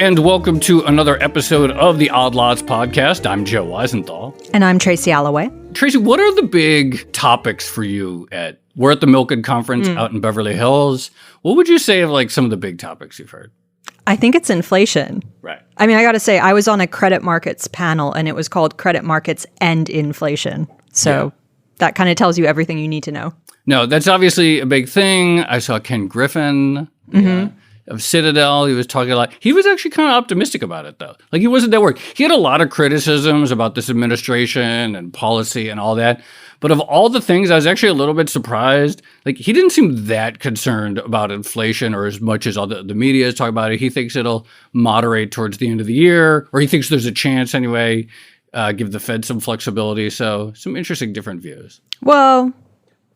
and welcome to another episode of the Odd Lots podcast. I'm Joe Weisenthal. And I'm Tracy Alloway. Tracy, what are the big topics for you we're at the Milken Conference out in Beverly Hills. What would you say of some of the big topics you've heard? I think it's inflation. Right. I mean, I got to say, I was on a credit markets panel and it was called Credit Markets and Inflation. So that kind of tells you everything you need to know. No, that's obviously a big thing. I saw Ken Griffin of Citadel. He was talking a lot. He was actually kind of optimistic about it, though. He wasn't that worried. He had a lot of criticisms about this administration and policy and all that. But of all the things, I was actually a little bit surprised. He didn't seem that concerned about inflation or as much as all the media is talking about it. He thinks it'll moderate towards the end of the year, or he thinks there's a chance anyway, give the Fed some flexibility. So some interesting different views. Well,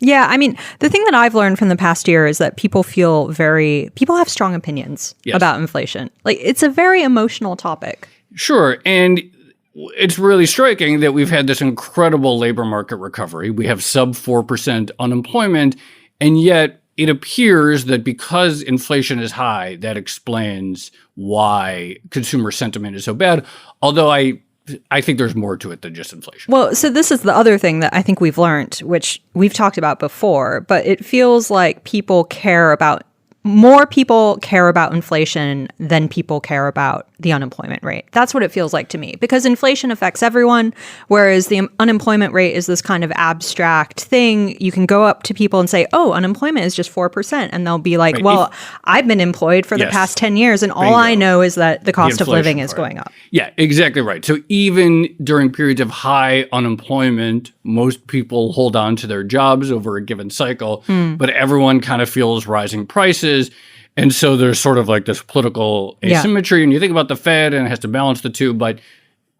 yeah, I mean, the thing that I've learned from the past year is that people have strong opinions about inflation. It's a very emotional topic. Sure. And it's really striking that we've had this incredible labor market recovery. We have sub 4% unemployment, and yet it appears that because inflation is high, that explains why consumer sentiment is so bad. Although I think there's more to it than just inflation. Well, so this is the other thing that I think we've learned, which we've talked about before, but it feels like more people care about inflation than people care about the unemployment rate. That's what it feels like to me, because inflation affects everyone, whereas the unemployment rate is this kind of abstract thing. You can go up to people and say, oh, unemployment is just 4%. And they'll be like, well, I've been employed for the past 10 years, and all I know is that the cost of living is going up. Yeah, exactly right. So even during periods of high unemployment, most people hold on to their jobs over a given cycle, but everyone kind of feels rising prices. And so there's sort of this political asymmetry. And you think about the Fed and it has to balance the two. But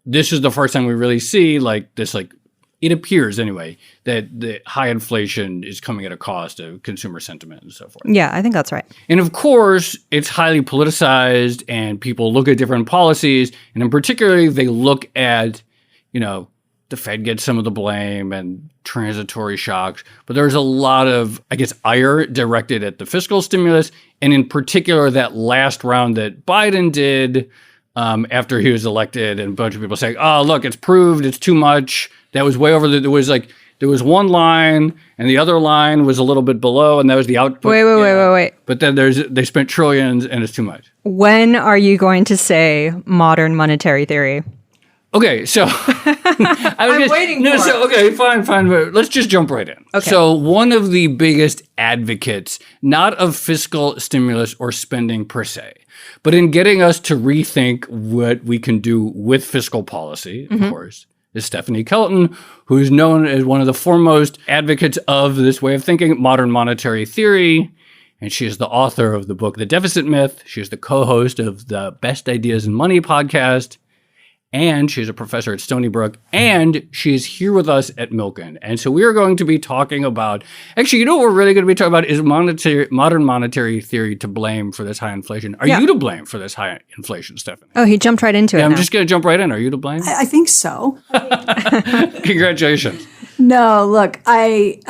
this is the first time we really see it appears anyway, that the high inflation is coming at a cost of consumer sentiment and so forth. Yeah, I think that's right. And of course, it's highly politicized and people look at different policies. And in particular, they look at, the Fed gets some of the blame and transitory shocks, but there's a lot of, ire directed at the fiscal stimulus, and in particular, that last round that Biden did after he was elected, and a bunch of people saying, oh, look, it's proved it's too much. That was way over. There was one line, and the other line was a little bit below, and that was the output. Wait. But then they spent trillions, and it's too much. When are you going to say modern monetary theory? Okay, so I'm waiting for it. Okay, fine. But let's just jump right in. Okay. So one of the biggest advocates, not of fiscal stimulus or spending per se, but in getting us to rethink what we can do with fiscal policy, of course, is Stephanie Kelton, who's known as one of the foremost advocates of this way of thinking, modern monetary theory. And she is the author of the book, The Deficit Myth. She is the co-host of the Best Ideas in Money podcast. And she's a professor at Stony Brook, and she is here with us at Milken. And so we are going to be talking about, actually, what we're really going to be talking about is modern monetary theory to blame for this high inflation. Are you to blame for this high inflation, Stephanie? Oh, he jumped right into it. I'm just going to jump right in. Are you to blame? I think so. Congratulations. No, look, I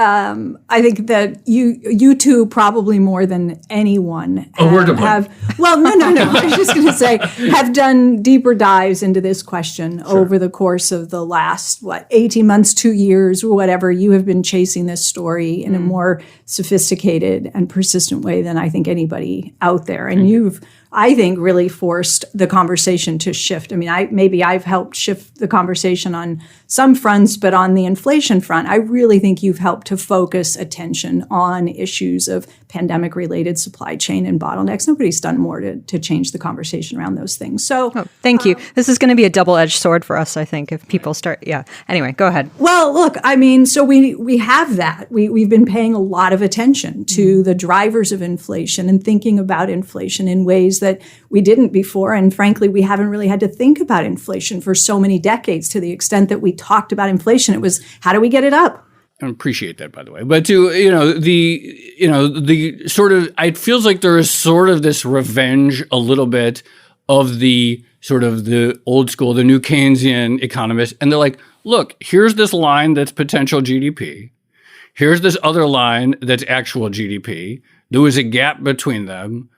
think that you two probably more than anyone have well, no. I was just going to say have done deeper dives into this question over the course of the last 18 months, 2 years, or whatever. You have been chasing this story in a more sophisticated and persistent way than I think anybody out there, and you've, I think, really forced the conversation to shift. I mean, I've helped shift the conversation on some fronts, but on the inflation front, I really think you've helped to focus attention on issues of pandemic-related supply chain and bottlenecks. Nobody's done more to change the conversation around those things. So, thank you. This is going to be a double-edged sword for us, I think, if people start. Yeah. Anyway, go ahead. Well, look, I mean, so we have that. We've been paying a lot of attention to the drivers of inflation and thinking about inflation in ways that we didn't before. And frankly, we haven't really had to think about inflation for so many decades. To the extent that we talked about inflation, it was, how do we get it up? I appreciate that, by the way. But the sort of, it feels like there is sort of this revenge a little bit of the sort of the old school, the new Keynesian economists. And they're like, look, here's this line that's potential GDP. Here's this other line that's actual GDP. There was a gap between them.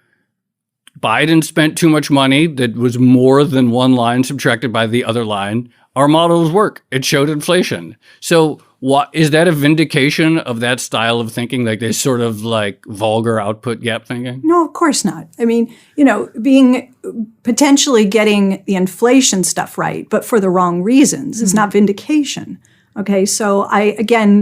Biden spent too much money that was more than one line subtracted by the other line. Our models work. It showed inflation. So what is that a vindication of that style of thinking, like this sort of like vulgar output gap thinking? No, of course not. I mean, potentially getting the inflation stuff right, but for the wrong reasons is not vindication. Okay, so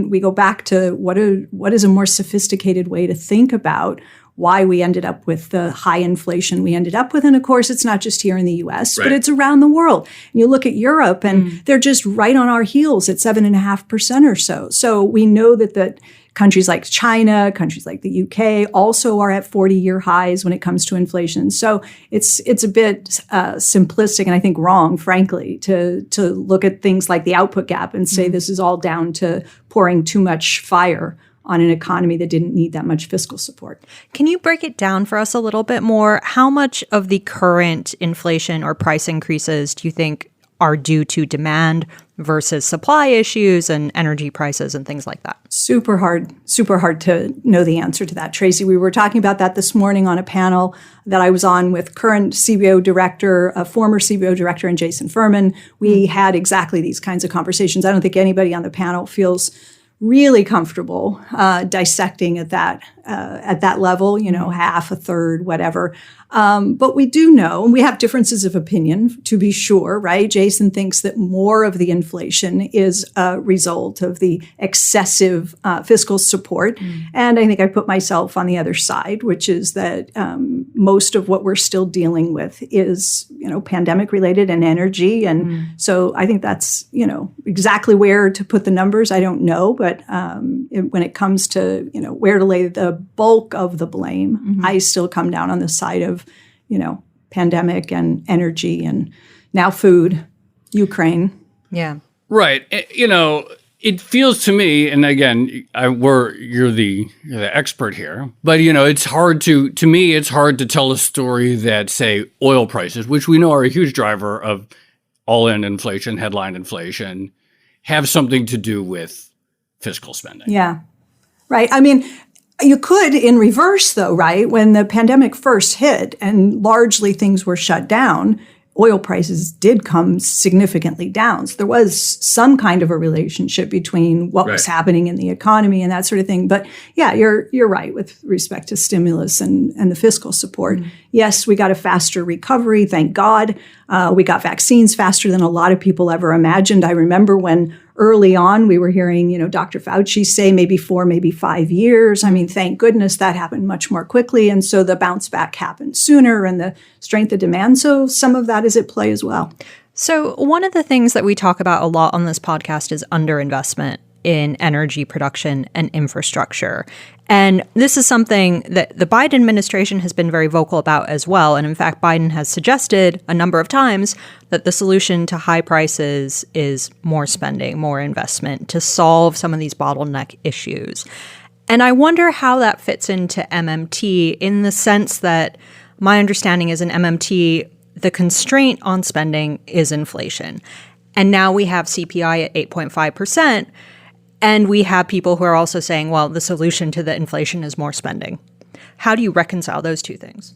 we go back to what is a more sophisticated way to think about why we ended up with the high inflation we ended up with. And of course, it's not just here in the US, but it's around the world. And you look at Europe and they're just right on our heels at 7.5% or so. So we know that countries like China, countries like the UK also are at 40-year highs when it comes to inflation. So it's a bit simplistic and I think wrong, frankly, to look at things like the output gap and say this is all down to pouring too much fire on an economy that didn't need that much fiscal support. Can you break it down for us a little bit more? How much of the current inflation or price increases do you think are due to demand versus supply issues and energy prices and things like that? Super hard to know the answer to that, Tracy. We were talking about that this morning on a panel that I was on with current CBO director, a former CBO director, and Jason Furman. We had exactly these kinds of conversations. I don't think anybody on the panel feels really comfortable dissecting at that level, half, a third, whatever. But we do know, and we have differences of opinion, to be sure, right? Jason thinks that more of the inflation is a result of the excessive fiscal support. And I think I put myself on the other side, which is that most of what we're still dealing with is, pandemic related and energy. And so I think that's, exactly where to put the numbers, I don't know. But when it comes to, where to lay the bulk of the blame, I still come down on the side of, pandemic and energy and now food, Ukraine. Yeah. Right. It feels to me, and again, you're the expert here, but it's hard to tell a story that, say, oil prices, which we know are a huge driver of all-in inflation, headline inflation, have something to do with fiscal spending. Yeah. Right. I mean, you could in reverse, though, right? When the pandemic first hit and largely things were shut down, oil prices did come significantly down. So there was some kind of a relationship between what was happening in the economy and that sort of thing. But yeah, you're right with respect to stimulus and the fiscal support. Yes, we got a faster recovery, thank God. We got vaccines faster than a lot of people ever imagined. I remember when early on we were hearing, Dr. Fauci say maybe 4, maybe 5 years. I mean, thank goodness that happened much more quickly. And so the bounce back happened sooner and the strength of demand. So some of that is at play as well. So one of the things that we talk about a lot on this podcast is underinvestment in energy production and infrastructure. And this is something that the Biden administration has been very vocal about as well. And in fact, Biden has suggested a number of times that the solution to high prices is more spending, more investment to solve some of these bottleneck issues. And I wonder how that fits into MMT in the sense that my understanding is in MMT, the constraint on spending is inflation. And now we have CPI at 8.5%. And we have people who are also saying, well, the solution to the inflation is more spending. How do you reconcile those two things?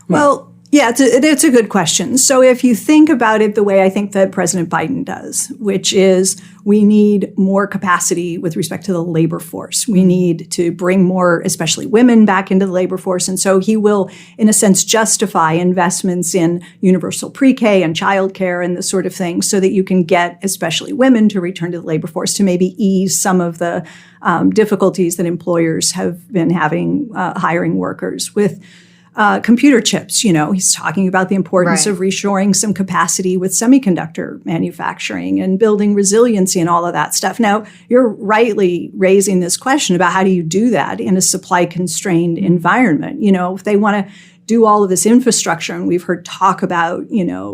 Well, yeah, it's a good question. So if you think about it the way I think that President Biden does, which is we need more capacity with respect to the labor force. We need to bring more, especially women, back into the labor force. And so he will, in a sense, justify investments in universal pre-K and childcare and this sort of thing so that you can get especially women to return to the labor force to maybe ease some of the difficulties that employers have been having hiring workers with. Computer chips, he's talking about the importance of reshoring some capacity with semiconductor manufacturing and building resiliency and all of that stuff. Now, you're rightly raising this question about how do you do that in a supply-constrained environment? If they want to do all of this infrastructure, and we've heard talk about,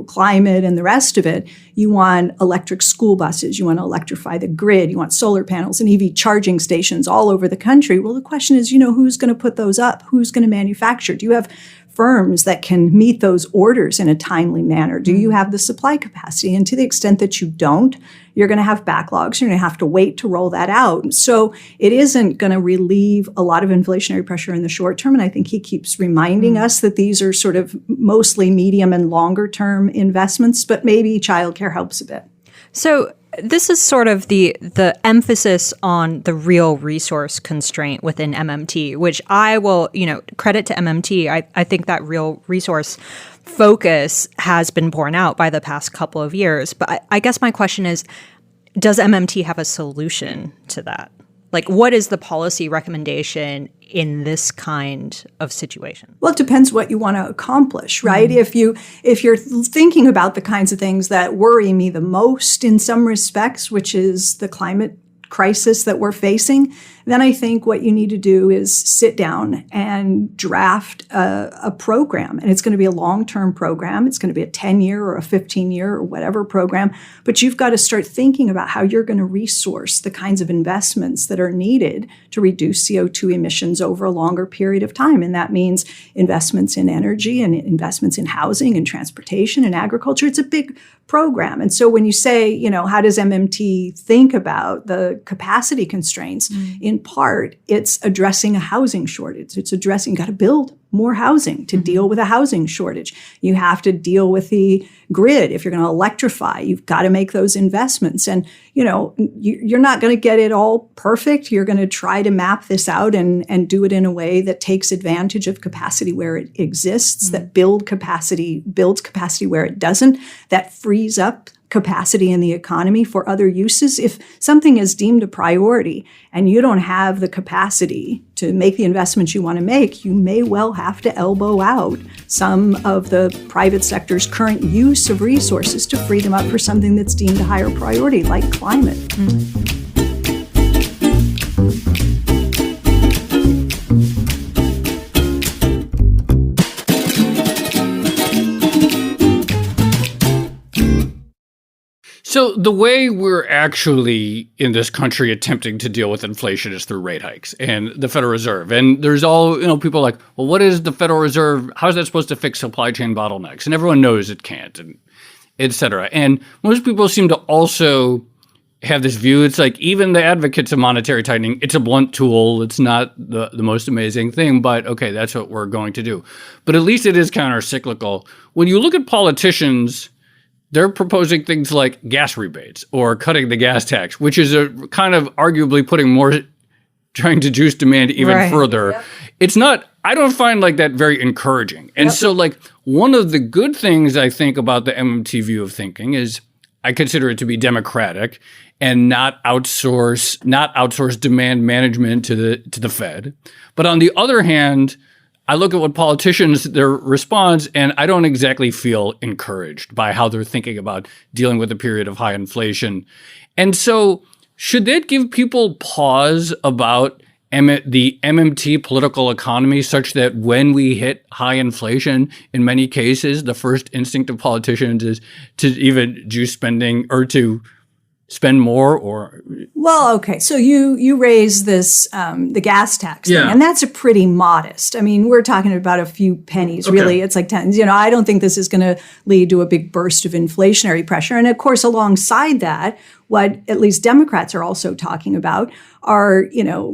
climate and the rest of it, you want electric school buses, you want to electrify the grid, you want solar panels and EV charging stations all over the country. Well, the question is, who's going to put those up? Who's going to manufacture? Do you have firms that can meet those orders in a timely manner? Do you have the supply capacity? And to the extent that you don't, you're going to have backlogs. You're going to have to wait to roll that out. So it isn't going to relieve a lot of inflationary pressure in the short term. And I think he keeps reminding us that these are sort of mostly medium and longer term investments, but maybe childcare helps a bit. So this is sort of the emphasis on the real resource constraint within MMT, which I will, credit to MMT. I think that real resource focus has been borne out by the past couple of years. But I guess my question is, does MMT have a solution to that? Like, what is the policy recommendation in this kind of situation? Well, it depends what you want to accomplish, right? Mm-hmm. If you're thinking about the kinds of things that worry me the most in some respects, which is the climate crisis that we're facing, then I think what you need to do is sit down and draft a program. And it's going to be a long-term program. It's going to be a 10-year or a 15-year or whatever program. But you've got to start thinking about how you're going to resource the kinds of investments that are needed to reduce CO2 emissions over a longer period of time. And that means investments in energy and investments in housing and transportation and agriculture. It's a big program. And so when you say, how does MMT think about the capacity constraints? In part, it's addressing a housing shortage. It's addressing, got to build more housing to deal with a housing shortage. You have to deal with the grid. If you're going to electrify, you've got to make those investments. And, you're not going to get it all perfect. You're going to try to map this out and do it in a way that takes advantage of capacity where it exists, that builds capacity where it doesn't, that frees up capacity in the economy for other uses. If something is deemed a priority and you don't have the capacity to make the investments you want to make, you may well have to elbow out some of the private sector's current use of resources to free them up for something that's deemed a higher priority, like climate. So the way we're actually in this country attempting to deal with inflation is through rate hikes and the Federal Reserve. And there's all, people like, well, what is the Federal Reserve? How is that supposed to fix supply chain bottlenecks? And everyone knows it can't, and et cetera. And most people seem to also have this view. It's like even the advocates of monetary tightening, it's a blunt tool. It's not the most amazing thing, but okay, that's what we're going to do. But at least it is counter-cyclical. When you look at politicians, they're proposing things like gas rebates or cutting the gas tax, which is a kind of arguably trying to juice demand even further. Yep. It's not, I don't find like that very encouraging. And so like one of the good things I think about the MMT view of thinking is I consider it to be democratic and not outsource demand management to the Fed. But on the other hand, I look at what politicians, their response, and I don't exactly feel encouraged by how they're thinking about dealing with a period of high inflation. And so should that give people pause about the MMT political economy such that when we hit high inflation, in many cases, the first instinct of politicians is to even juice spending or to spend more or? Well, okay. So you raise this, the gas tax thing, and that's a pretty modest. I mean, we're talking about a few pennies, really. It's like 10. I don't think this is going to lead to a big burst of inflationary pressure. And of course, alongside that, what at least Democrats are also talking about are,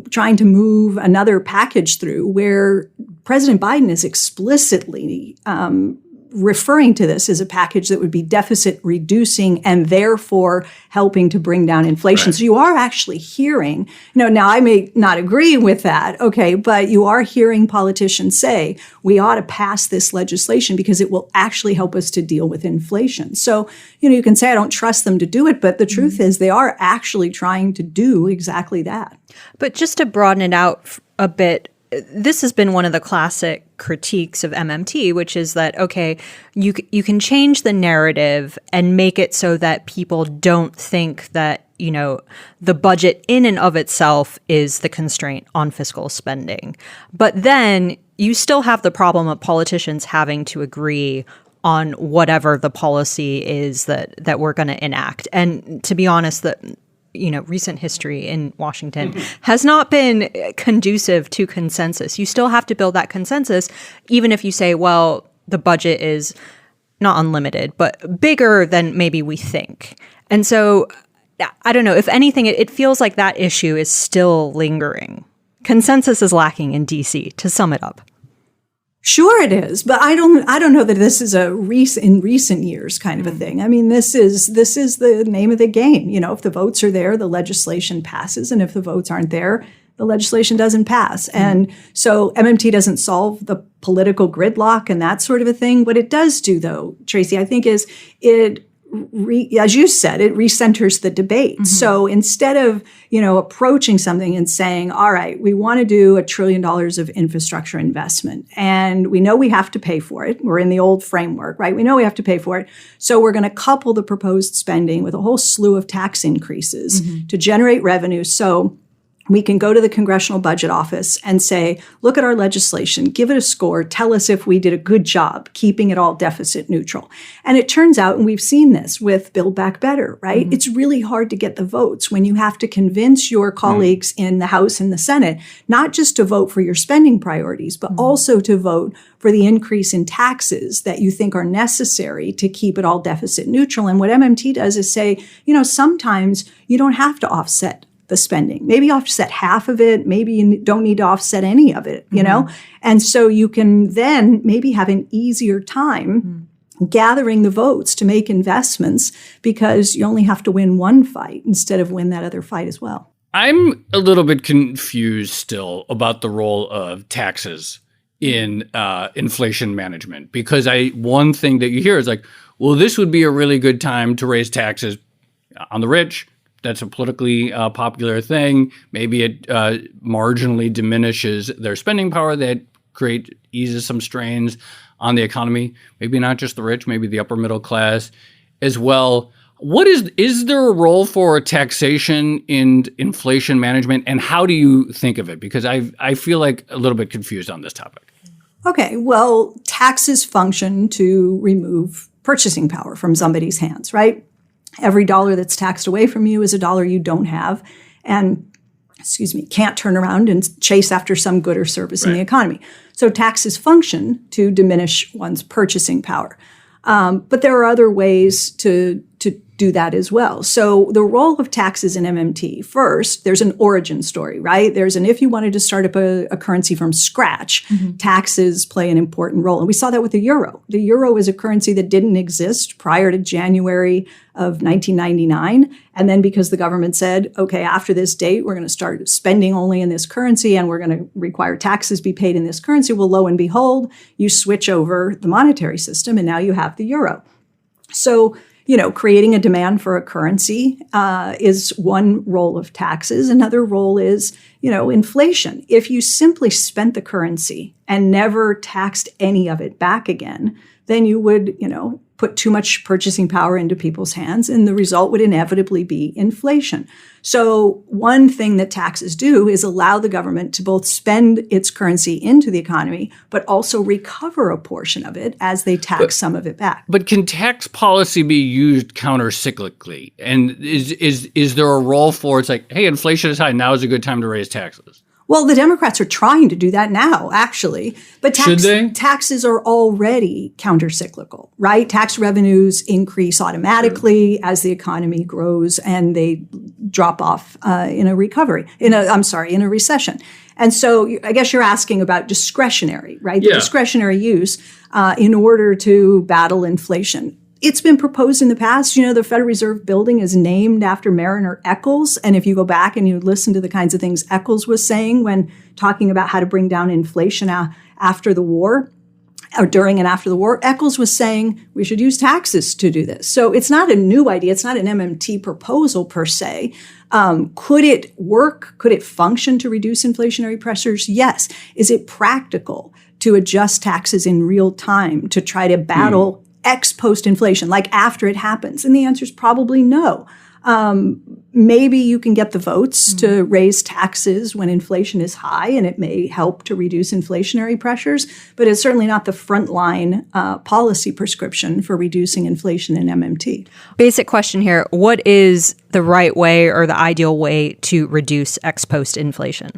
trying to move another package through where President Biden is explicitly referring to this as a package that would be deficit reducing and therefore helping to bring down inflation. Right. So you are actually hearing, now I may not agree with that, okay, but you are hearing politicians say we ought to pass this legislation because it will actually help us to deal with inflation. So, you can say I don't trust them to do it, but the truth is they are actually trying to do exactly that. But just to broaden it out a bit, this has been one of the classic critiques of MMT, which is that, okay, you can change the narrative and make it so that people don't think that, the budget in and of itself is the constraint on fiscal spending. But then you still have the problem of politicians having to agree on whatever the policy is that we're going to enact. And to be honest, recent history in Washington has not been conducive to consensus. You still have to build that consensus, even if you say, well, the budget is not unlimited, but bigger than maybe we think. And so I don't know, if anything, it feels like that issue is still lingering. Consensus is lacking in DC, to sum it up. Sure it is, but I don't know that this is in recent years kind of a thing. I mean, this is the name of the game. If the votes are there, the legislation passes, and if the votes aren't there, the legislation doesn't pass. And so MMT doesn't solve the political gridlock and that sort of a thing. What it does do, though, Tracy, I think is as you said, it recenters the debate. So instead of, approaching something and saying, all right, we want to do $1 trillion of infrastructure investment, and we know we have to pay for it. We're in the old framework, right? We know we have to pay for it. So we're going to couple the proposed spending with a whole slew of tax increases to generate revenue. So we can go to the Congressional Budget Office and say, look at our legislation, give it a score, tell us if we did a good job keeping it all deficit neutral. And it turns out, and we've seen this with Build Back Better, right? It's really hard to get the votes when you have to convince your colleagues in the House and the Senate, not just to vote for your spending priorities, but also to vote for the increase in taxes that you think are necessary to keep it all deficit neutral. And what MMT does is say, sometimes you don't have to offset the spending. Maybe offset half of it. Maybe you don't need to offset any of it, And so you can then maybe have an easier time gathering the votes to make investments because you only have to win one fight instead of win that other fight as well. I'm a little bit confused still about the role of taxes in inflation management, because one thing that you hear is like, well, this would be a really good time to raise taxes on the rich. That's a politically popular thing. Maybe it marginally diminishes their spending power. That eases some strains on the economy. Maybe not just the rich, maybe the upper middle class as well. Is there a role for taxation in inflation management, and how do you think of it? Because I feel like a little bit confused on this topic. Okay, well, taxes function to remove purchasing power from somebody's hands, right? Every dollar that's taxed away from you is a dollar you don't have and, can't turn around and chase after some good or service in the economy. So taxes function to diminish one's purchasing power. But there are other ways to do that as well. So the role of taxes in MMT, first, there's an origin story, right? If you wanted to start up a currency from scratch, taxes play an important role. And we saw that with the euro. The euro is a currency that didn't exist prior to January of 1999. And then because the government said, okay, after this date, we're going to start spending only in this currency and we're going to require taxes be paid in this currency. Well, lo and behold, you switch over the monetary system and now you have the euro. So, creating a demand for a currency is one role of taxes. Another role is, inflation. If you simply spent the currency and never taxed any of it back again, then you would, put too much purchasing power into people's hands, and the result would inevitably be inflation. So one thing that taxes do is allow the government to both spend its currency into the economy, but also recover a portion of it as they tax some of it back. But can tax policy be used counter-cyclically? And is there a role for it's like, hey, inflation is high, now is a good time to raise taxes? Well, the Democrats are trying to do that now, actually. But taxes are already counter-cyclical, right? Tax revenues increase automatically as the economy grows, and they drop off in a recession. And so I guess you're asking about discretionary, right? The discretionary use in order to battle inflation. It's been proposed in the past. The Federal Reserve building is named after Mariner Eccles. And if you go back and you listen to the kinds of things Eccles was saying when talking about how to bring down inflation after the war, or during and after the war, Eccles was saying we should use taxes to do this. So it's not a new idea. It's not an MMT proposal per se. Could it work? Could it function to reduce inflationary pressures? Yes. Is it practical to adjust taxes in real time to try to battle ex post inflation, like after it happens? And the answer is probably no. Maybe you can get the votes to raise taxes when inflation is high, and it may help to reduce inflationary pressures, but it's certainly not the frontline policy prescription for reducing inflation in MMT. Basic question here. What is the right way or the ideal way to reduce ex post inflation?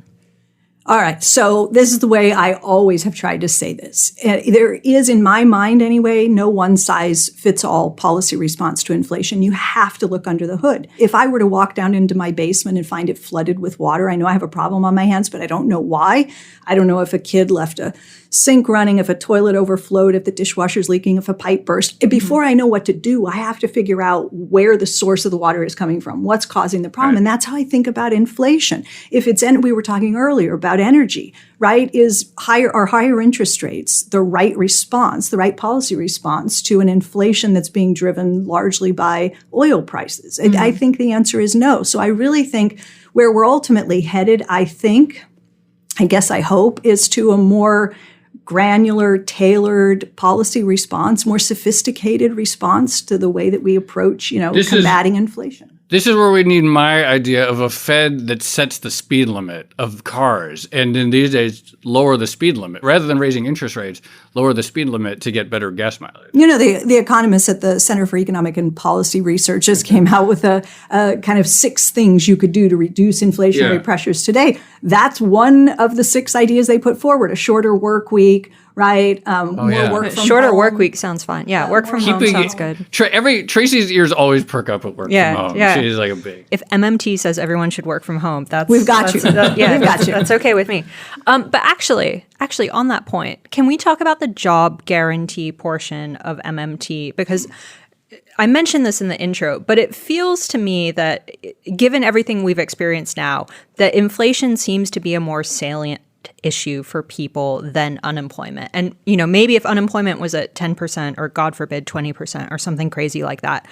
All right. So this is the way I always have tried to say this. There is, in my mind anyway, no one-size-fits-all policy response to inflation. You have to look under the hood. If I were to walk down into my basement and find it flooded with water, I know I have a problem on my hands, but I don't know why. I don't know if a kid left a sink running, if a toilet overflowed, if the dishwasher's leaking, if a pipe burst. Before I know what to do, I have to figure out where the source of the water is coming from, what's causing the problem. Right. And that's how I think about inflation. If it's, and we were talking earlier about energy, right? Are higher interest rates the right response, the right policy response to an inflation that's being driven largely by oil prices? I think the answer is no. So I really think where we're ultimately headed, I guess I hope, is to a more granular, tailored policy response, more sophisticated response to the way that we approach, combating inflation. This is where we need my idea of a Fed that sets the speed limit of cars. And in these days, lower the speed limit. Rather than raising interest rates, lower the speed limit to get better gas mileage. The economists at the Center for Economic and Policy Research just came out with a kind of 6 things you could do to reduce inflationary pressures today. That's one of the 6 ideas they put forward: a shorter work week, right? More work from Shorter home. work week sounds fine. Yeah, work from home sounds good. Tracy's ears always perk up at work from home. Yeah. She's like a big. If MMT says everyone should work from home, we've got you. We've got you. That's okay with me. But actually, on that point, can we talk about the job guarantee portion of MMT? Because I mentioned this in the intro, but it feels to me that given everything we've experienced now, that inflation seems to be a more salient issue for people than unemployment. And, maybe if unemployment was at 10% or God forbid 20% or something crazy like that,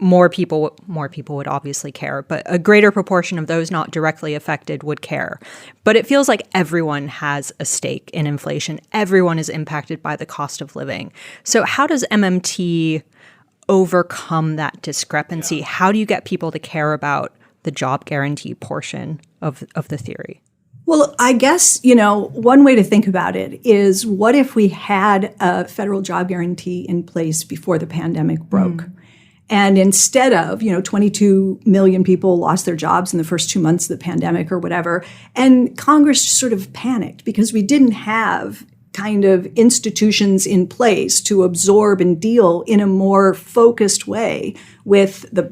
more people would obviously care, but a greater proportion of those not directly affected would care. But it feels like everyone has a stake in inflation. Everyone is impacted by the cost of living. So how does MMT overcome that discrepancy? Yeah. How do you get people to care about the job guarantee portion of the theory? Well, I guess, one way to think about it is, what if we had a federal job guarantee in place before the pandemic broke? And instead of, 22 million people lost their jobs in the first 2 months of the pandemic or whatever, and Congress sort of panicked because we didn't have kind of institutions in place to absorb and deal in a more focused way with the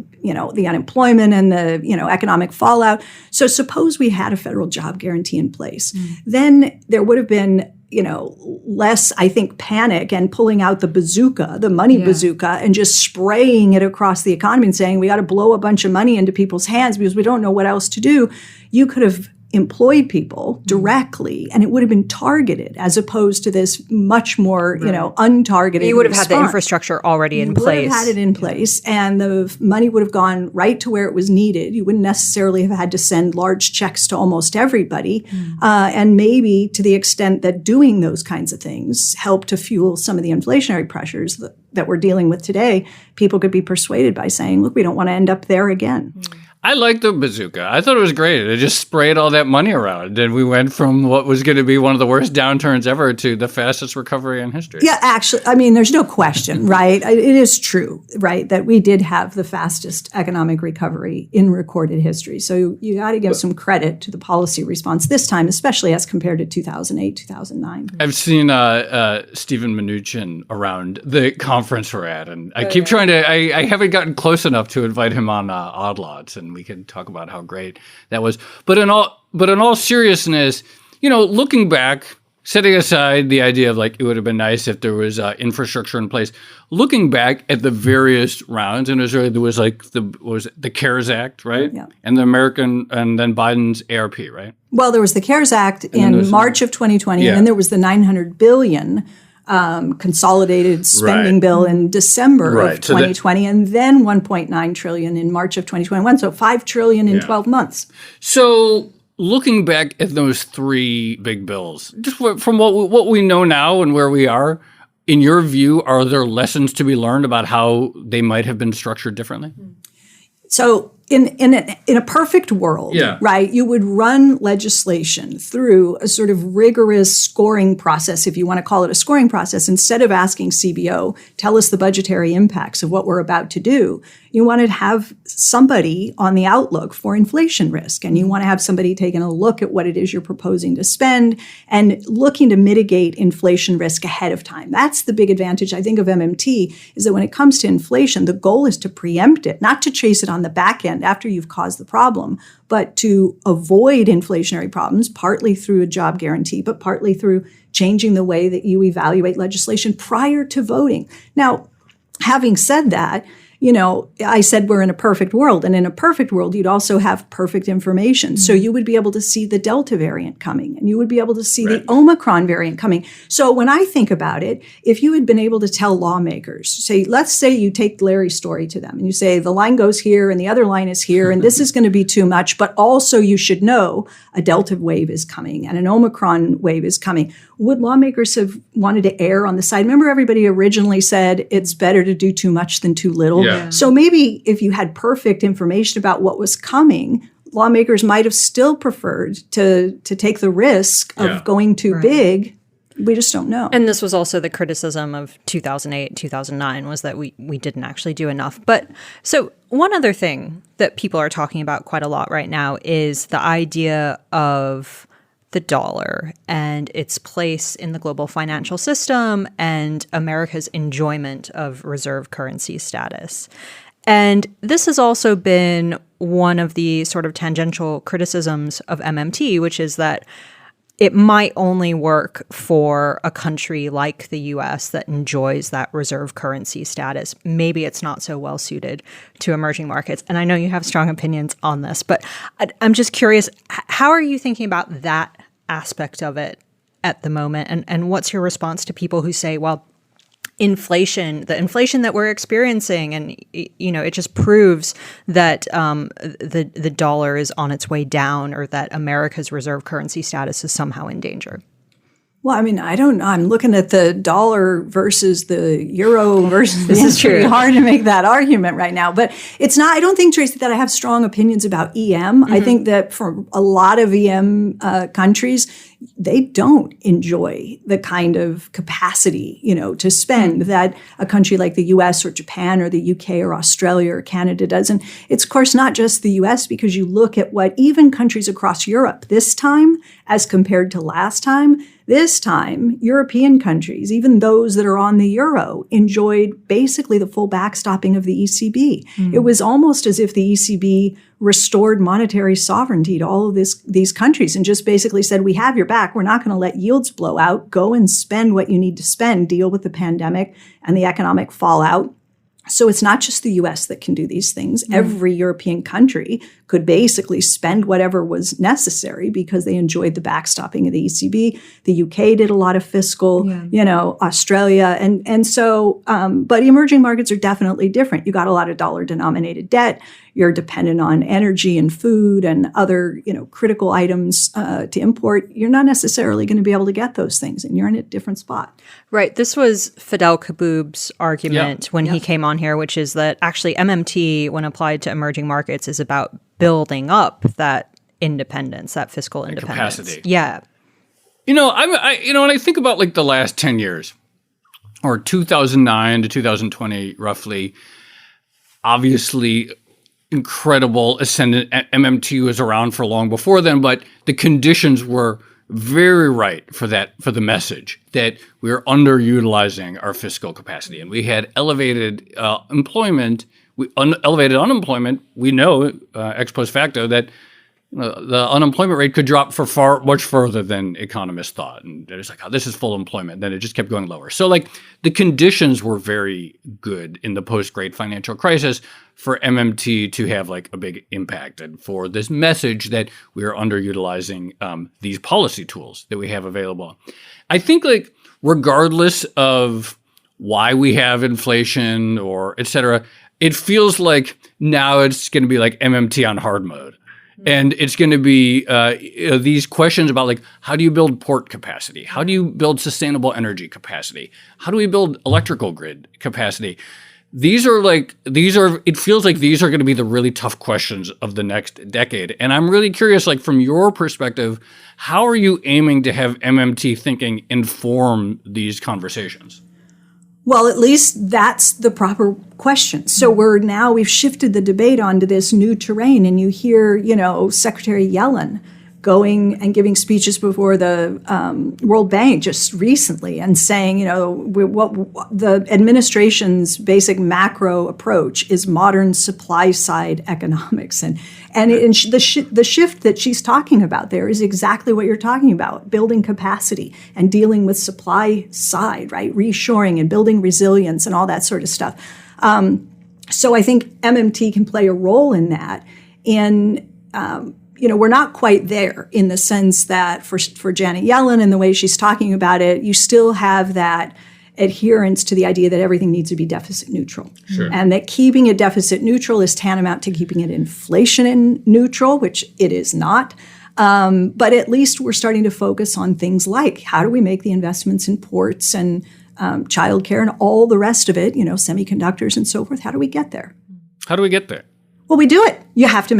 unemployment and the, economic fallout. So suppose we had a federal job guarantee in place. Then there would have been, less, I think, panic and pulling out the bazooka, the money bazooka, and just spraying it across the economy and saying, we got to blow a bunch of money into people's hands because we don't know what else to do. You could have employed people directly, and it would have been targeted as opposed to this much more, untargeted. You would have response. had the infrastructure already in place. You would have had it in place, and the money would have gone right to where it was needed. You wouldn't necessarily have had to send large checks to almost everybody. And maybe to the extent that doing those kinds of things help to fuel some of the inflationary pressures that we're dealing with today, people could be persuaded by saying, look, we don't want to end up there again. I like the bazooka. I thought it was great. It just sprayed all that money around. And we went from what was going to be one of the worst downturns ever to the fastest recovery in history. Yeah, actually, there's no question, right? It is true, right, that we did have the fastest economic recovery in recorded history. So you got to give some credit to the policy response this time, especially as compared to 2008, 2009. I've seen Stephen Mnuchin around the conference we're at, and I keep trying to, I haven't gotten close enough to invite him on Odd Lots, and we can talk about how great that was. But in all seriousness, looking back, setting aside the idea of it would have been nice if there was infrastructure in place. Looking back at the various rounds, and there was the CARES Act, right? Yeah. And and then Biden's ARP, right? Well, there was the CARES Act in March of 2020, and then there was the $900 billion consolidated spending bill in December of 2020, and then $1.9 trillion in March of 2021. So $5 trillion in 12 months. So looking back at those 3 big bills, just from what we know now and where we are, in your view, are there lessons to be learned about how they might have been structured differently? So in a perfect world, right, you would run legislation through a sort of rigorous scoring process, if you want to call it a scoring process, instead of asking CBO, tell us the budgetary impacts of what we're about to do. You want to have somebody on the outlook for inflation risk, and you want to have somebody taking a look at what it is you're proposing to spend and looking to mitigate inflation risk ahead of time. That's the big advantage, I think, of MMT, is that when it comes to inflation, the goal is to preempt it, not to chase it on the back end after you've caused the problem, but to avoid inflationary problems, partly through a job guarantee, but partly through changing the way that you evaluate legislation prior to voting. Now, having said that, I said we're in a perfect world, and in a perfect world, you'd also have perfect information. Mm-hmm. So you would be able to see the Delta variant coming, and you would be able to see the Omicron variant coming. So when I think about it, if you had been able to tell lawmakers, let's say you take Larry's story to them and you say the line goes here and the other line is here, and this is going to be too much, but also you should know a Delta wave is coming and an Omicron wave is coming. Would lawmakers have wanted to err on the side? Remember, everybody originally said it's better to do too much than too little. Yeah. So maybe if you had perfect information about what was coming, lawmakers might have still preferred to take the risk of going too big. We just don't know. And this was also the criticism of 2008, 2009, was that we didn't actually do enough. But so one other thing that people are talking about quite a lot right now is the idea of the dollar and its place in the global financial system and America's enjoyment of reserve currency status. And this has also been one of the sort of tangential criticisms of MMT, which is that it might only work for a country like the US that enjoys that reserve currency status. Maybe it's not so well suited to emerging markets. And I know you have strong opinions on this, but I'm just curious, how are you thinking about that aspect of it at the moment? And what's your response to people who say, well, the inflation that we're experiencing, and it just proves that the dollar is on its way down, or that America's reserve currency status is somehow in danger? Well, I mean, I don't know. I'm looking at the dollar versus the euro versus this is pretty hard to make that argument right now. But it's not, I don't think, Tracy, that I have strong opinions about EM. Mm-hmm. I think that for a lot of EM countries, they don't enjoy the kind of capacity, to spend that a country like the US or Japan or the UK or Australia or Canada does. And it's, of course, not just the US, because you look at what even countries across Europe this time as compared to last time. This time, European countries, even those that are on the euro, enjoyed basically the full backstopping of the ECB. Mm. It was almost as if the ECB restored monetary sovereignty to all of these countries and just basically said, we have your back. We're not going to let yields blow out. Go and spend what you need to spend, deal with the pandemic and the economic fallout. So it's not just the US that can do these things. Mm. Every European country could basically spend whatever was necessary because they enjoyed the backstopping of the ECB. The UK did a lot of fiscal, Australia. And so, but emerging markets are definitely different. You got a lot of dollar denominated debt. You're dependent on energy and food and other, critical items to import. You're not necessarily going to be able to get those things, and you're in a different spot. Right. This was Fidel Kaboob's argument when he came on here, which is that actually MMT, when applied to emerging markets, is about building up that independence, that fiscal independence. Capacity. Yeah. When I think about like the last 10 years, or 2009 to 2020, roughly, obviously incredible ascendant. MMT was around for long before then, but the conditions were very right for the message that we were underutilizing our fiscal capacity, and we had elevated employment. Elevated unemployment. We know ex post facto that the unemployment rate could drop for much further than economists thought, and it's like, oh, this is full employment. Then it just kept going lower. So like the conditions were very good in the post-Great Financial Crisis for MMT to have like a big impact, and for this message that we are underutilizing these policy tools that we have available. I think like regardless of why we have inflation or et cetera, it feels like now it's going to be like MMT on hard mode. And it's going to be these questions about like, how do you build port capacity? How do you build sustainable energy capacity? How do we build electrical grid capacity? it feels like these are going to be the really tough questions of the next decade. And I'm really curious, like from your perspective, how are you aiming to have MMT thinking inform these conversations? Well, at least that's the proper question. So we've shifted the debate onto this new terrain, and you hear, Secretary Yellen going and giving speeches before the World Bank just recently and saying, what the administration's basic macro approach is modern supply side economics. And the shift that she's talking about there is exactly what you're talking about, building capacity and dealing with supply side, right? Reshoring and building resilience and all that sort of stuff. So I think MMT can play a role in that. And we're not quite there in the sense that for Janet Yellen and the way she's talking about it, you still have that adherence to the idea that everything needs to be deficit neutral. Sure. And that keeping it deficit neutral is tantamount to keeping it inflation neutral, which it is not. But at least we're starting to focus on things like how do we make the investments in ports and childcare and all the rest of it, semiconductors and so forth. How do we get there? How do we get there? Well, we do it. You have to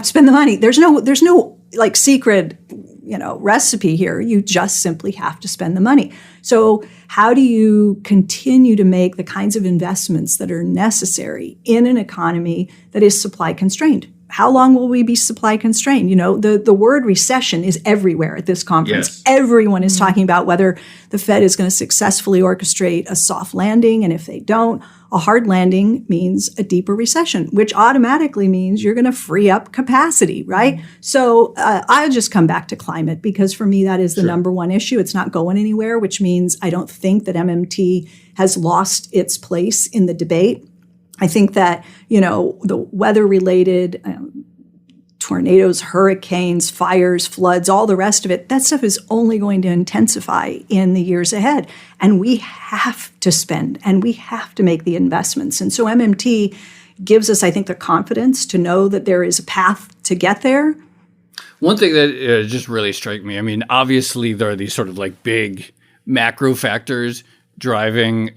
spend the money. There's no like secret, recipe here. You just simply have to spend the money. So how do you continue to make the kinds of investments that are necessary in an economy that is supply constrained? How long will we be supply constrained? The word recession is everywhere at this conference. Yes. Everyone is talking about whether the Fed is going to successfully orchestrate a soft landing. And if they don't, a hard landing means a deeper recession, which automatically means you're going to free up capacity, right? So I'll just come back to climate because for me, that is the number one issue. It's not going anywhere, which means I don't think that MMT has lost its place in the debate. I think that, the weather-related tornadoes, hurricanes, fires, floods, all the rest of it, that stuff is only going to intensify in the years ahead. And we have to spend and we have to make the investments. And so MMT gives us, I think, the confidence to know that there is a path to get there. One thing that just really struck me, I mean, obviously there are these sort of like big macro factors driving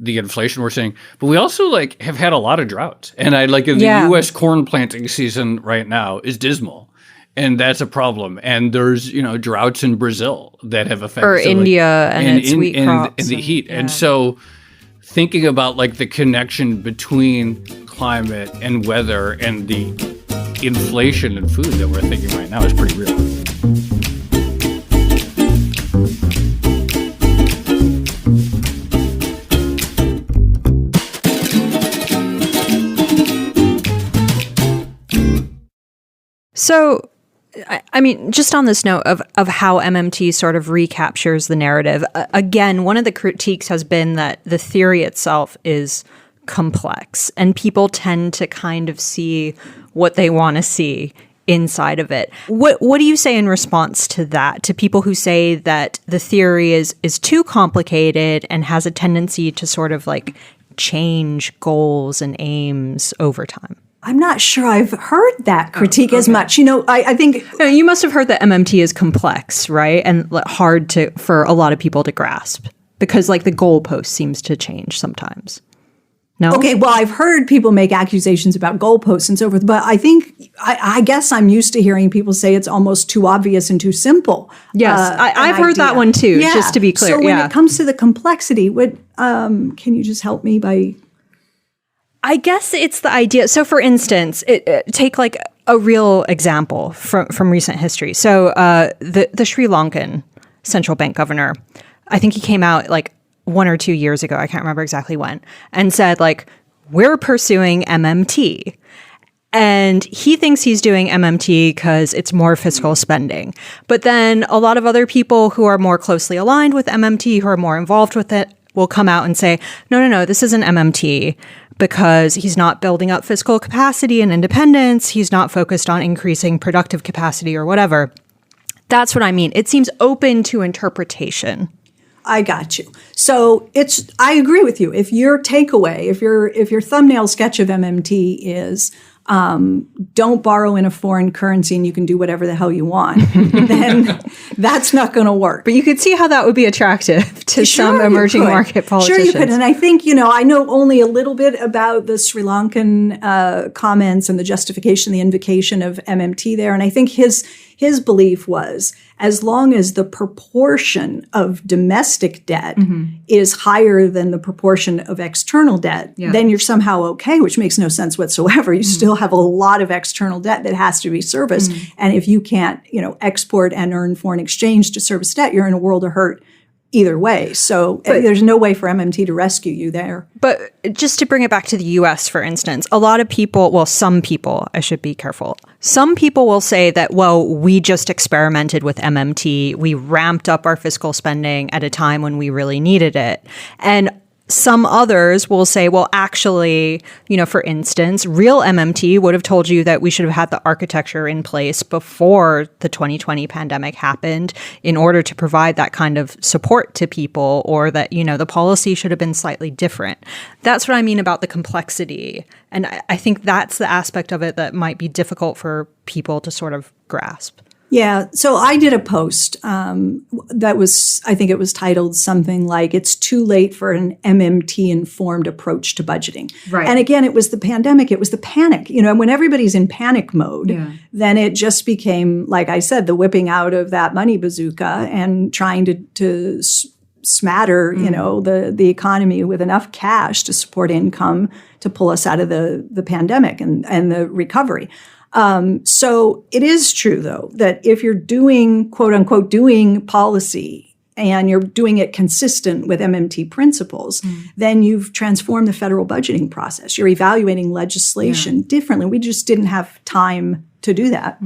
the inflation we're seeing, but we also have had a lot of droughts. And the U.S. corn planting season right now is dismal. And that's a problem. And there's, droughts in Brazil that have affected. Or India and its wheat crops. And the heat. Yeah. And so thinking about the connection between climate and weather and the inflation in food that we're thinking right now is pretty real. So, I mean, just on this note of how MMT sort of recaptures the narrative, again, one of the critiques has been that the theory itself is complex and people tend to kind of see what they want to see inside of it. What do you say in response to that, to people who say that the theory is too complicated and has a tendency to sort of change goals and aims over time? I'm not sure I've heard that critique as much. I think you must have heard that MMT is complex, right? And hard for a lot of people to grasp because the goalpost seems to change sometimes. No? Okay, well, I've heard people make accusations about goalposts and so forth, but I think, I guess I'm used to hearing people say it's almost too obvious and too simple. Yes, I've heard that one too, just to be clear. So when it comes to the complexity, can you just help me by... I guess it's the idea. So, for instance, take a real example from recent history. So, the Sri Lankan central bank governor, I think he came out 1 or 2 years ago, I can't remember exactly when, and said we're pursuing MMT. And he thinks he's doing MMT because it's more fiscal spending. But then a lot of other people who are more closely aligned with MMT, who are more involved with it, will come out and say, no, this isn't MMT because he's not building up fiscal capacity and independence. He's not focused on increasing productive capacity or whatever. That's what I mean. It seems open to interpretation. I got you. So I agree with you. If your takeaway, if your thumbnail sketch of MMT is don't borrow in a foreign currency and you can do whatever the hell you want, then that's not going to work. But you could see how that would be attractive to some emerging market politicians. Sure you could. And I think, I know only a little bit about the Sri Lankan comments and the justification, the invocation of MMT there. And I think his belief was, as long as the proportion of domestic debt is higher than the proportion of external debt, then you're somehow okay, which makes no sense whatsoever. You still have a lot of external debt that has to be serviced. And if you can't, export and earn foreign exchange to service debt, you're in a world of hurt either way. So there's no way for MMT to rescue you there. But just to bring it back to the US, for instance, a lot of people, well, some people, I should be careful. Some people will say that, well, we just experimented with MMT. We ramped up our fiscal spending at a time when we really needed it. And some others will say, well, actually, for instance, real MMT would have told you that we should have had the architecture in place before the 2020 pandemic happened in order to provide that kind of support to people, or that, the policy should have been slightly different. That's what I mean about the complexity. And I think that's the aspect of it that might be difficult for people to sort of grasp. Yeah. So I did a post that was, I think it was titled something like, "It's too late for an MMT-informed approach to budgeting." Right. And again, it was the pandemic. It was the panic. When everybody's in panic mode, then it just became, like I said, the whipping out of that money bazooka and trying to smatter, the economy with enough cash to support income to pull us out of the pandemic and the recovery. So it is true, though, that if you're doing, quote unquote, doing policy and you're doing it consistent with MMT principles, then you've transformed the federal budgeting process. You're evaluating legislation differently. We just didn't have time to do that.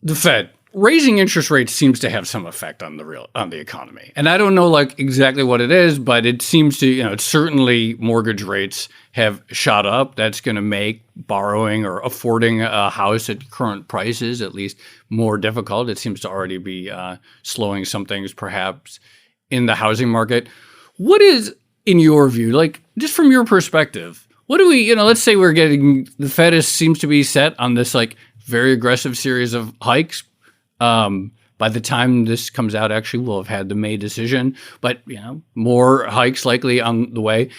The Fed raising interest rates seems to have some effect on the economy. And I don't know exactly what it is, but it seems to, it's certainly mortgage rates have shot up. That's going to make borrowing or affording a house at current prices at least more difficult. It seems to already be slowing some things perhaps in the housing market. What is, in your view, just from your perspective, what do we, let's say the Fed seems to be set on this very aggressive series of hikes. By the time this comes out, actually, we'll have had the May decision, but more hikes likely on the way.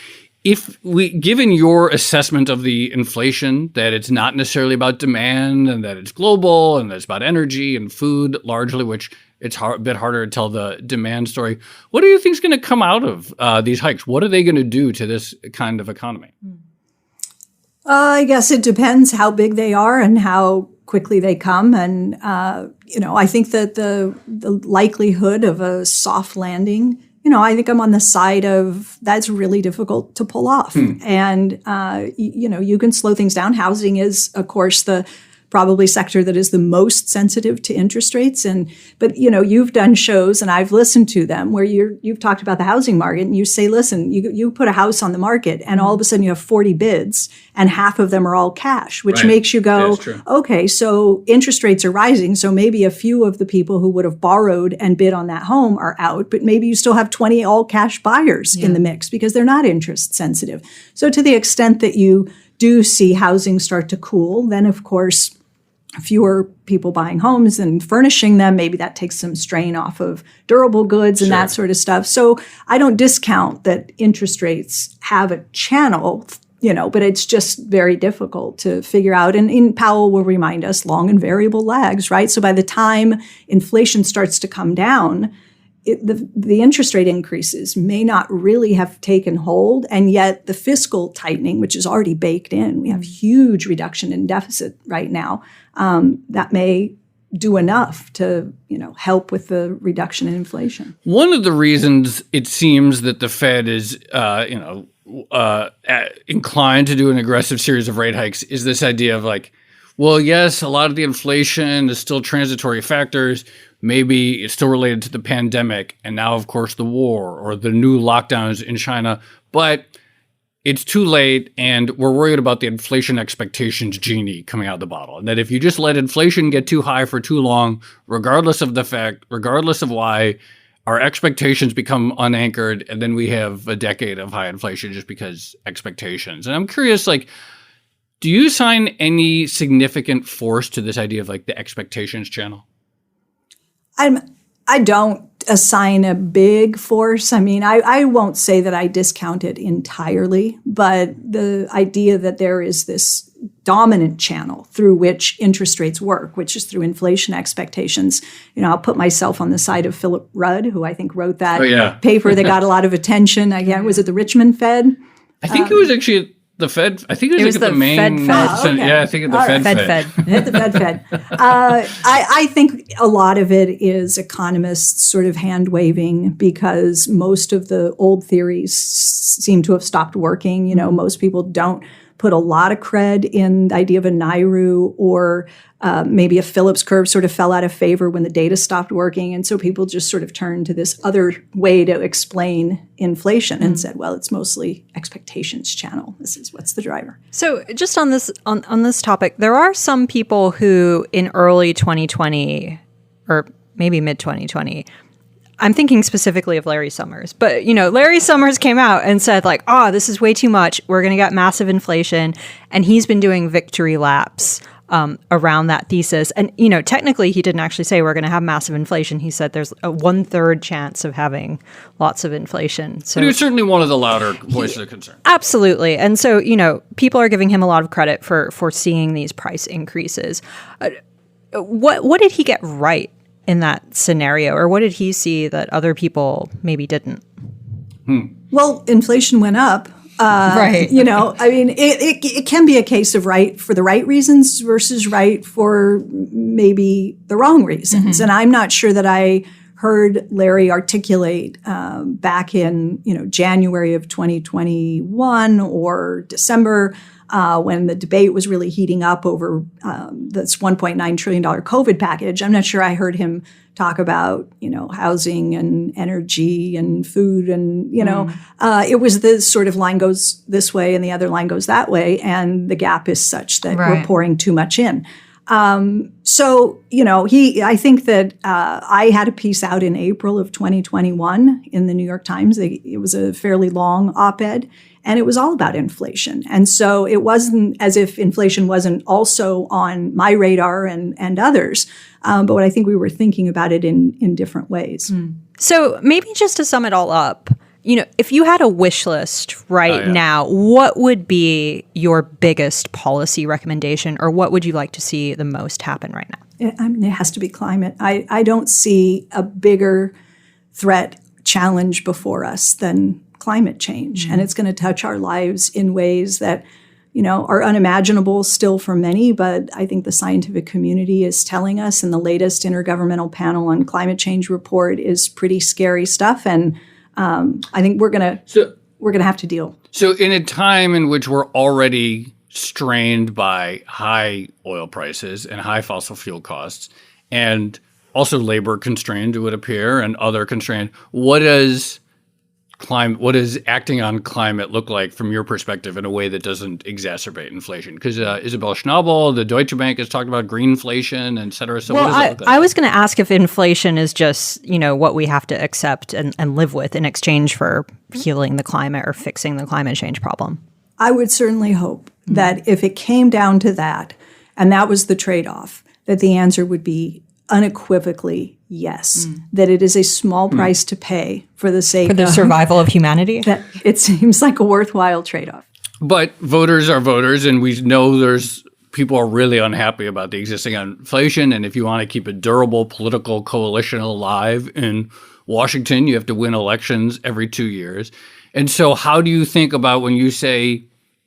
Given your assessment of the inflation, that it's not necessarily about demand and that it's global and that it's about energy and food largely, which it's a bit harder to tell the demand story. What do you think is going to come out of these hikes? What are they going to do to this kind of economy? I guess it depends how big they are and how quickly they come. And, I think that the likelihood of a soft landing, I think I'm on the side of that's really difficult to pull off. And, you can slow things down. Housing is, of course, the probably sector that is the most sensitive to interest rates. But you've done shows and I've listened to them where you've talked about the housing market and you say, listen, you put a house on the market and all of a sudden you have 40 bids and half of them are all cash, which makes you go, okay, so interest rates are rising. So maybe a few of the people who would have borrowed and bid on that home are out, but maybe you still have 20 all cash buyers in the mix because they're not interest sensitive. So to the extent that you do see housing start to cool, then of course, fewer people buying homes and furnishing them. Maybe that takes some strain off of durable goods and that sort of stuff. So I don't discount that interest rates have a channel, but it's just very difficult to figure out. And Powell will remind us long and variable lags, right? So by the time inflation starts to come down, the interest rate increases may not really have taken hold, and yet the fiscal tightening, which is already baked in, we have huge reduction in deficit right now, that may do enough to help with the reduction in inflation. One of the reasons it seems that the Fed is inclined to do an aggressive series of rate hikes is this idea of well, yes, a lot of the inflation is still transitory factors. Maybe it's still related to the pandemic and now, of course, the war or the new lockdowns in China. But it's too late, and we're worried about the inflation expectations genie coming out of the bottle. And that if you just let inflation get too high for too long, regardless of why, our expectations become unanchored, and then we have a decade of high inflation just because expectations. And I'm curious, Do you assign any significant force to this idea of like the expectations channel? I don't assign a big force. I mean, I won't say that I discount it entirely, but the idea that there is this dominant channel through which interest rates work, which is through inflation expectations. I'll put myself on the side of Philip Rudd, who I think wrote that paper that got a lot at attention. Was it the Richmond Fed? I think it was actually the Fed. I think it was like the main. Fed. Okay. Yeah, I think it's the Fed. Hit the Fed. I think a lot of it is economists sort of hand waving because most of the old theories seem to have stopped working. Most people don't put a lot of cred in the idea of a NAIRU, or maybe a Phillips curve sort of fell out of favor when the data stopped working. And so people just sort of turned to this other way to explain inflation and said, well, it's mostly expectations channel. This is what's the driver. So just on this topic, there are some people who in early 2020 or maybe mid 2020, I'm thinking specifically of Larry Summers, but Larry Summers came out and said like, this is way too much. We're going to get massive inflation. And he's been doing victory laps around that thesis. And, technically he didn't actually say we're going to have massive inflation. He said there's a 1/3 chance of having lots of inflation. So he was certainly one of the louder voices of concern. Absolutely. And so, people are giving him a lot of credit for seeing these price increases. What did he get right in that scenario, or what did he see that other people maybe didn't? Well, inflation went up. Right. It can be a case of right for the right reasons versus right for maybe the wrong reasons. And I'm not sure that I heard Larry articulate back in, January of 2021 or December when the debate was really heating up over this $1.9 trillion COVID package. I'm not sure I heard him talk about, housing and energy and food and, it was this sort of line goes this way and the other line goes that way. And the gap is such that we're pouring too much in. I think that I had a piece out in April of 2021 in the New York Times. It was a fairly long op-ed. And it was all about inflation. And so it wasn't as if inflation wasn't also on my radar and others. But what I think we were thinking about it in different ways. So maybe just to sum it all up, if you had a wish list now, what would be your biggest policy recommendation, or what would you like to see the most happen right now? It has to be climate. I don't see a bigger threat challenge before us than climate change. And it's going to touch our lives in ways that, are unimaginable still for many. But I think the scientific community is telling us, and the latest Intergovernmental Panel on Climate Change report is pretty scary stuff. And I think we're going to have to deal. So in a time in which we're already strained by high oil prices and high fossil fuel costs, and also labor constrained, it would appear, and other constrained, what does acting on climate look like from your perspective in a way that doesn't exacerbate inflation? Because Isabel Schnabel, the Deutsche Bank, has talked about greenflation, et cetera. So what does that look like? I was going to ask if inflation is just, what we have to accept and live with in exchange for healing the climate or fixing the climate change problem. I would certainly hope that if it came down to that, and that was the trade-off, that the answer would be unequivocally yes, that it is a small price to pay for the sake of the survival of humanity. That it seems like a worthwhile trade-off. But voters are voters, and we know people are really unhappy about the existing inflation. And if you want to keep a durable political coalition alive in Washington, you have to win elections every 2 years. And so how do you think about when you say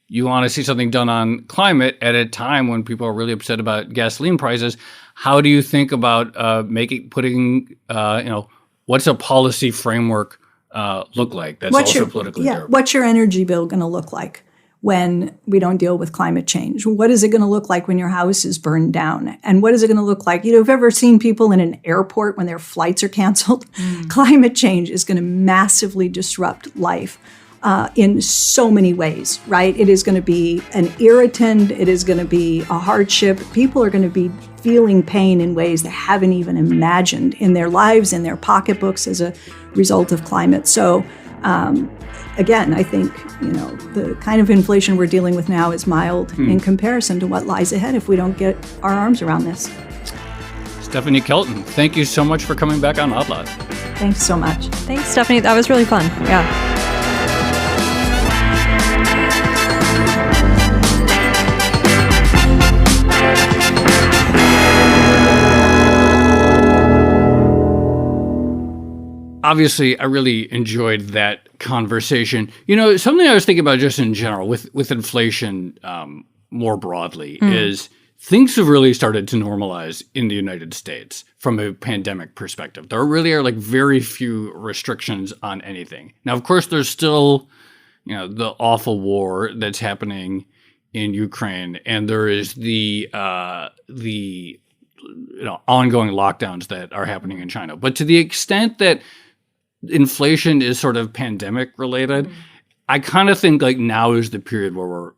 you want to see something done on climate at a time when people are really upset about gasoline prices? How do you think about what's a policy framework look like that's politically durable? What's your energy bill going to look like when we don't deal with climate change? What is it going to look like when your house is burned down? And what is it going to look like? Have you ever seen people in an airport when their flights are canceled? Climate change is going to massively disrupt life in so many ways, right? It is going to be an irritant. It is going to be a hardship. People are going to be feeling pain in ways they haven't even imagined in their lives, in their pocketbooks as a result of climate. So Again, I think, the kind of inflation we're dealing with now is mild in comparison to what lies ahead if we don't get our arms around this. Stephanie Kelton, thank you so much for coming back on Odd Lots. Thanks so much. Thanks, Stephanie. That was really fun. Yeah. Obviously, I really enjoyed that conversation. Something I was thinking about just in general with inflation more broadly is things have really started to normalize in the United States from a pandemic perspective. There really are very few restrictions on anything. Now, of course, there's still, the awful war that's happening in Ukraine, and there is the ongoing lockdowns that are happening in China. But to the extent that inflation is sort of pandemic related, I kind of think now is the period where we're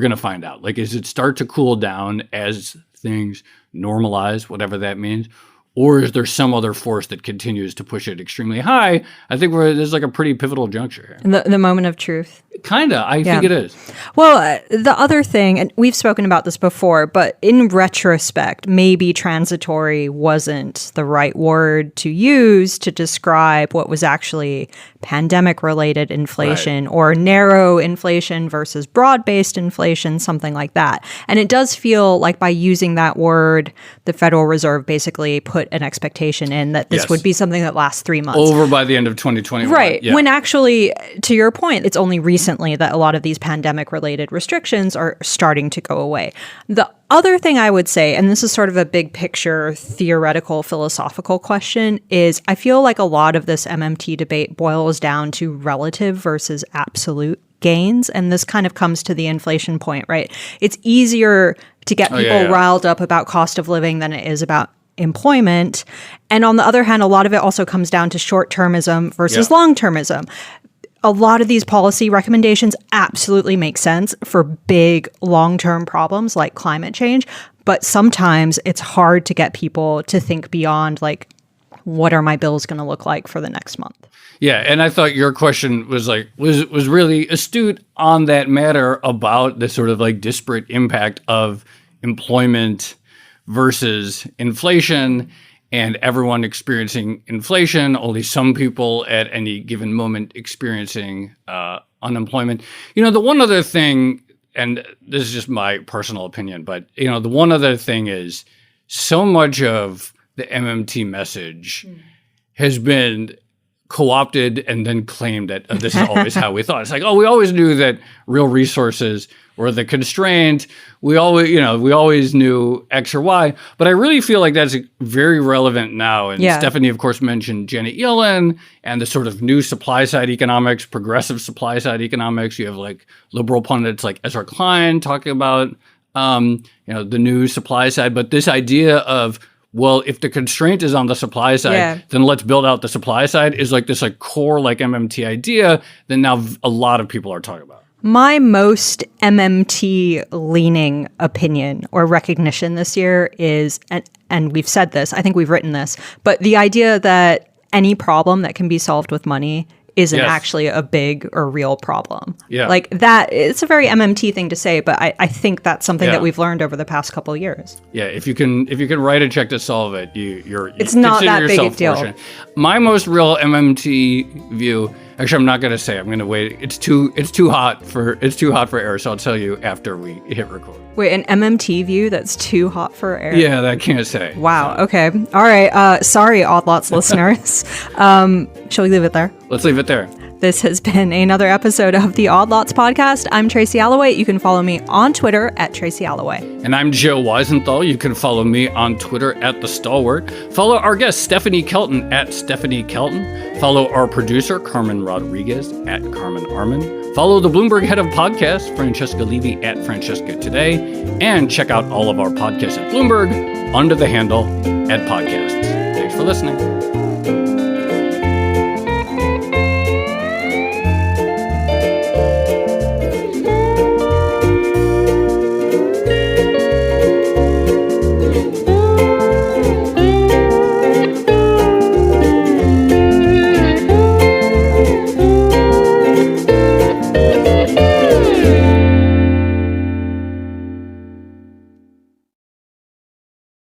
going to find out. Is it start to cool down as things normalize, whatever that means? Or is there some other force that continues to push it extremely high? I think there's a pretty pivotal juncture here. The moment of truth. Kinda. I think it is. Well, the other thing, and we've spoken about this before, but in retrospect, maybe transitory wasn't the right word to use to describe what was actually pandemic-related inflation or narrow inflation versus broad-based inflation, something like that. And it does feel like by using that word, the Federal Reserve basically put an expectation in that this would be something that lasts 3 months. Over by the end of 2021. Right. Yeah. When actually, to your point, it's only recently that a lot of these pandemic-related restrictions are starting to go away. The other thing I would say, and this is sort of a big picture, theoretical, philosophical question, is I feel like a lot of this MMT debate boils down to relative versus absolute gains. And this kind of comes to the inflation point, right? It's easier to get people riled up about cost of living than it is about employment. And on the other hand, a lot of it also comes down to short-termism versus long-termism. A lot of these policy recommendations absolutely make sense for big long-term problems like climate change, but sometimes it's hard to get people to think beyond what are my bills going to look like for the next month? Yeah, and I thought your question was was really astute on that matter about the sort of disparate impact of employment versus inflation, and everyone experiencing inflation, only some people at any given moment experiencing unemployment. The one other thing, and this is just my personal opinion, but the one other thing is so much of the MMT message has been co-opted and then claimed that this is always how we thought. It's we always knew that real resources were the constraint. We always knew X or Y. But I really feel like that's very relevant now. And Stephanie, of course, mentioned Janet Yellen and the sort of new supply-side economics, progressive supply-side economics. You have liberal pundits like Ezra Klein talking about the new supply side. But this idea of, well, if the constraint is on the supply side, then let's build out the supply side is this core MMT idea that now a lot of people are talking about. My most MMT leaning opinion or recognition this year is, and we've said this, I think we've written this, but the idea that any problem that can be solved with money isn't actually a big or real problem. Yeah. That, it's a very MMT thing to say, but I think that's something that we've learned over the past couple of years. Yeah, if you can write a check to solve it, it's not that big a deal. Fortunate. My most real MMT view, actually, I'm not going to say. I'm going to wait. It's too hot for air. So I'll tell you after we hit record. Wait, an MMT view that's too hot for air? Yeah, that I can't say. Wow. So. Okay. All right. Sorry, Odd Lots listeners. Shall we leave it there? Let's leave it there. This has been another episode of the Odd Lots podcast. I'm Tracy Alloway. You can follow me on Twitter at Tracy Alloway. And I'm Joe Weisenthal. You can follow me on Twitter at The Stalwart. Follow our guest, Stephanie Kelton, at Stephanie Kelton. Follow our producer, Carmen Rodriguez, at Carmen Arman. Follow the Bloomberg head of podcasts, Francesca Levy, at Francesca Today. And check out all of our podcasts at Bloomberg under the handle @podcasts. Thanks for listening.